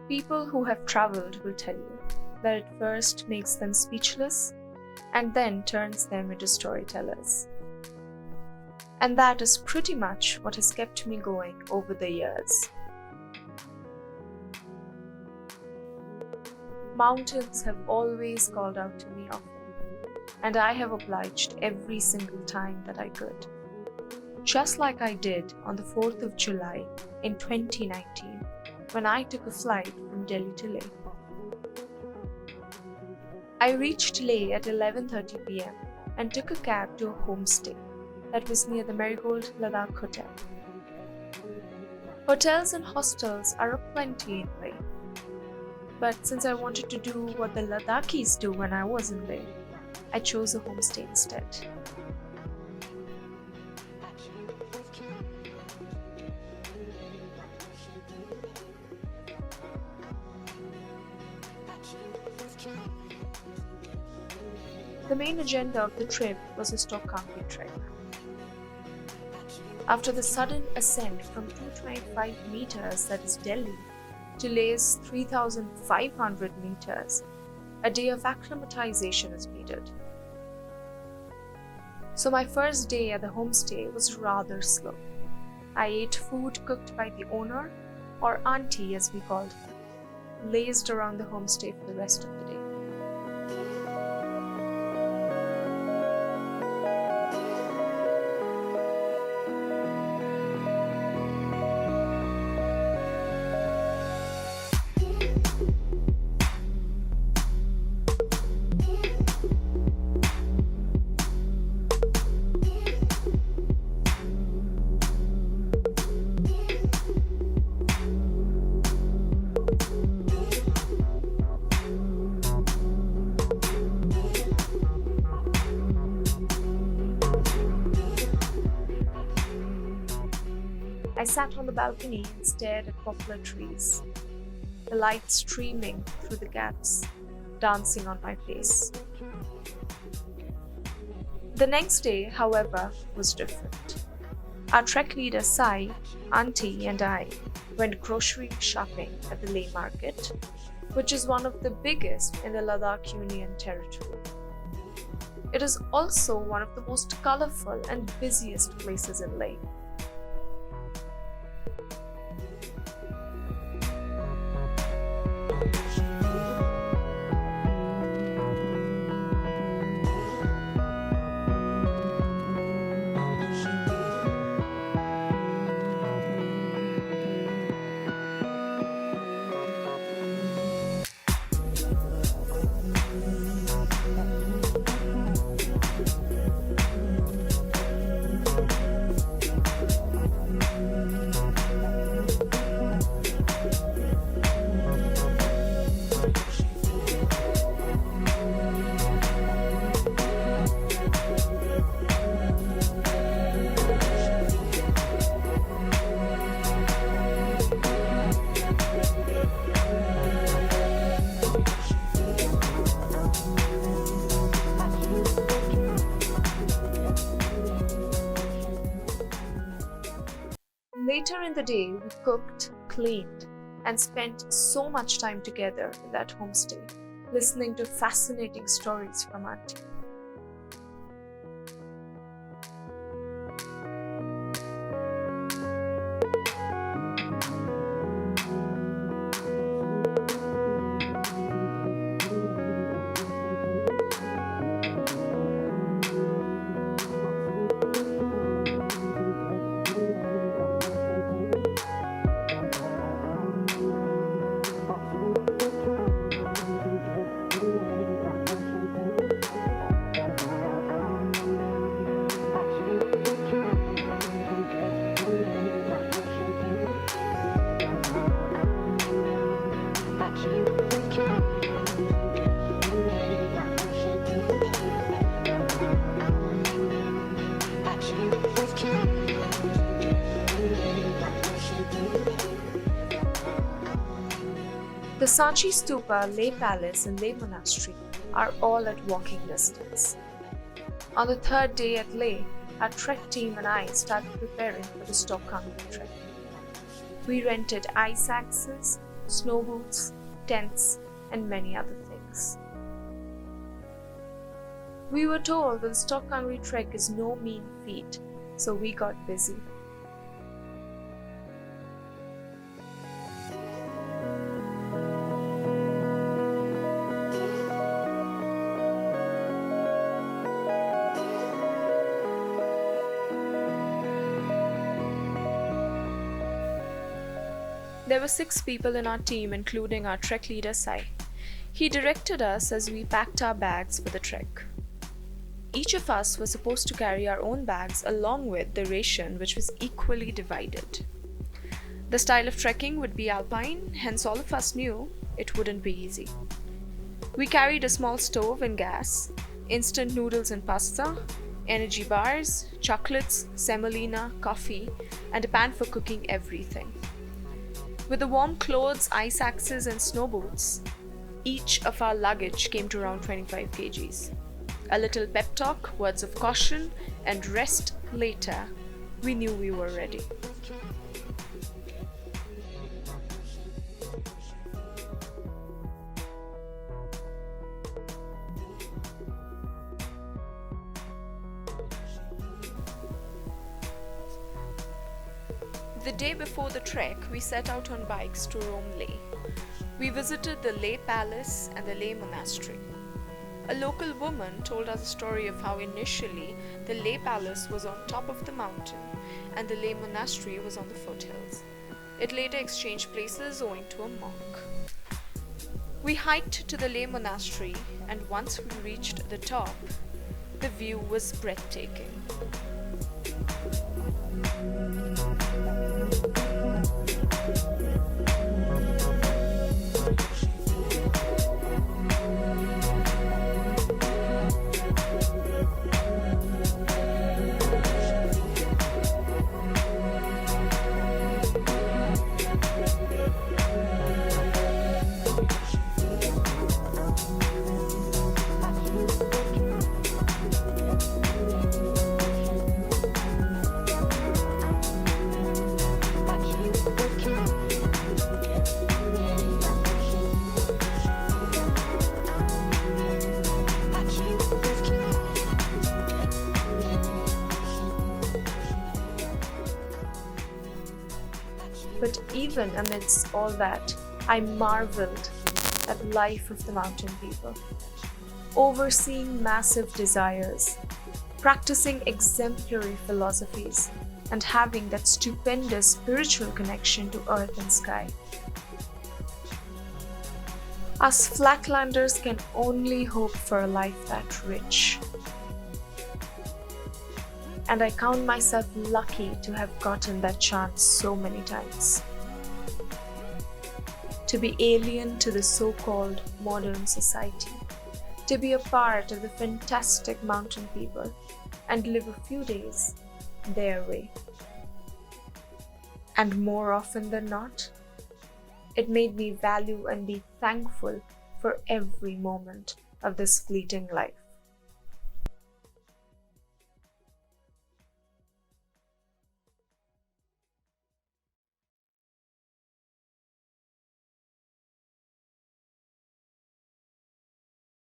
People who have traveled will tell you that it first makes them speechless and then turns them into storytellers. And that is pretty much what has kept me going over the years. Mountains have always called out to me often, and I have obliged every single time that I could. Just like I did on the 4th of July in 2019 when I took a flight from Delhi to Leh. I reached Leh at 11:30 p.m. and took a cab to a homestay that was near the Marigold Ladakh hotel. Hotels and hostels are aplenty in Leh, but since I wanted to do what the Ladakhis do when I was in Leh, I chose a homestay instead. The main agenda of the trip was the Stok Kangri Trek. After the sudden ascent from 225 meters, that is Delhi, to Leh's 3,500 meters, a day of acclimatization is needed. So my first day at the homestay was rather slow. I ate food cooked by the owner, or auntie as we called her, lazed around the homestay for the rest of the day. I sat on the balcony and stared at poplar trees, the light streaming through the gaps, dancing on my face. The next day, however, was different. Our trek leader Sai, auntie and I went grocery shopping at the Leh market, which is one of the biggest in the Ladakh Union Territory. It is also one of the most colorful and busiest places in Leh. Later in the day, we cooked, cleaned, and spent so much time together in that homestay, listening to fascinating stories from auntie. The Sanchi Stupa, Leh Palace and Leh Monastery are all at walking distance. On the third day at Leh, our trek team and I started preparing for the Stok Kangri Trek. We rented ice axes, snow boots, tents, and many other things. We were told that the Stok Kangri Trek is no mean feat, so we got busy. There were 6 people in our team, including our trek leader Sai. He directed us as we packed our bags for the trek. Each of us was supposed to carry our own bags along with the ration, which was equally divided. The style of trekking would be alpine, hence all of us knew it wouldn't be easy. We carried a small stove and gas, instant noodles and pasta, energy bars, chocolates, semolina, coffee, and a pan for cooking everything. With the warm clothes, ice axes, and snow boots, each of our luggage came to around 25 kgs. A little pep talk, words of caution, and rest later, we knew we were ready. The day before the trek, we set out on bikes to roam Leh. We visited the Leh Palace and the Leh Monastery. A local woman told us a story of how initially the Leh Palace was on top of the mountain and the Leh Monastery was on the foothills. It later exchanged places owing to a monk. We hiked to the Leh Monastery, and once we reached the top, the view was breathtaking. But even amidst all that, I marveled at the life of the mountain people, overseeing massive desires, practicing exemplary philosophies, and having that stupendous spiritual connection to earth and sky. Us flatlanders can only hope for a life that rich. And I count myself lucky to have gotten that chance so many times. To be alien to the so-called modern society, to be a part of the fantastic mountain people, and live a few days their way. And more often than not, it made me value and be thankful for every moment of this fleeting life.